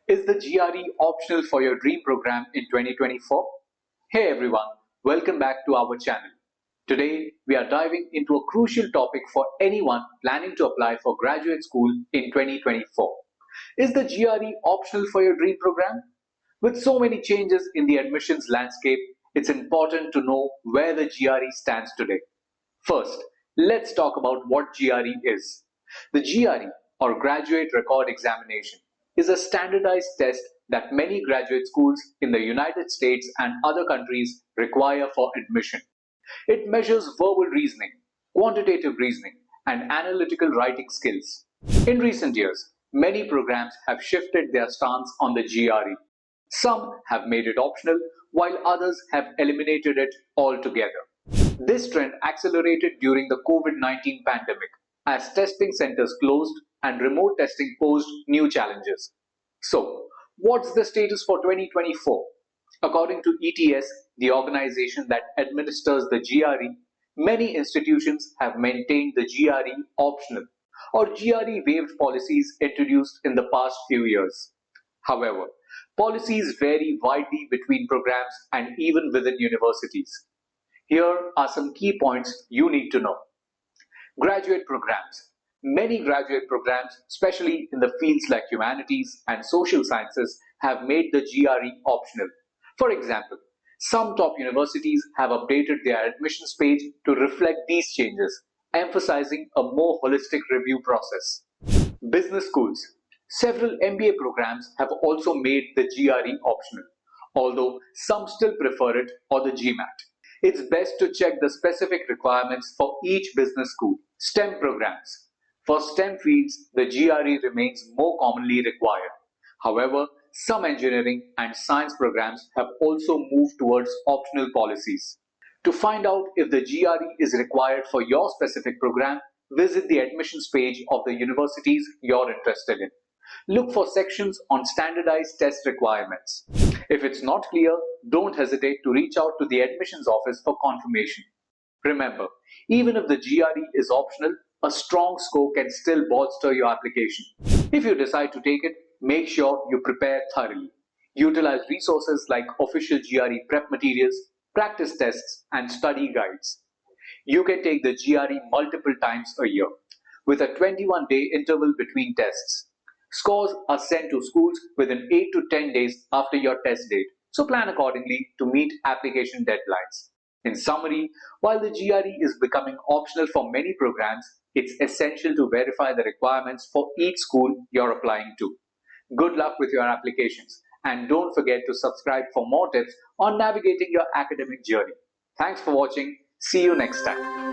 Is the GRE optional for your dream program in 2024? Hey everyone, welcome back to our channel. Today, we are diving into a crucial topic for anyone planning to apply for graduate school in 2024. Is the GRE optional for your dream program? With so many changes in the admissions landscape, it's important to know where the GRE stands today. First, let's talk about what GRE is. The GRE, or Graduate Record Examination, is a standardized test that many graduate schools in the United States and other countries require for admission. It measures verbal reasoning, quantitative reasoning, and analytical writing skills. In recent years, many programs have shifted their stance on the GRE. Some have made it optional, while others have eliminated it altogether. This trend accelerated during the COVID-19 pandemic as testing centers closed and remote testing posed new challenges. So, what's the status for 2024? According to ETS, the organization that administers the GRE, many institutions have maintained the GRE optional or GRE waived policies introduced in the past few years. However, policies vary widely between programs and even within universities. Here are some key points you need to know. Graduate programs. Many graduate programs, especially in the fields like humanities and social sciences, have made the GRE optional. For example, some top universities have updated their admissions page to reflect these changes, emphasizing a more holistic review process. Business schools. Several MBA programs have also made the GRE optional, although some still prefer it or the GMAT. It's best to check the specific requirements for each business school. STEM programs. For STEM fields, the GRE remains more commonly required. However, some engineering and science programs have also moved towards optional policies. To find out if the GRE is required for your specific program, visit the admissions page of the universities you're interested in. Look for sections on standardized test requirements. If it's not clear, don't hesitate to reach out to the admissions office for confirmation. Remember, even if the GRE is optional, a strong score can still bolster your application. If you decide to take it, make sure you prepare thoroughly. Utilize resources like official GRE prep materials, practice tests, and study guides. You can take the GRE multiple times a year, with a 21-day interval between tests. Scores are sent to schools within 8 to 10 days after your test date, so plan accordingly to meet application deadlines. In summary, while the GRE is becoming optional for many programs, it's essential to verify the requirements for each school you're applying to. Good luck with your applications, and don't forget to subscribe for more tips on navigating your academic journey. Thanks for watching. See you next time.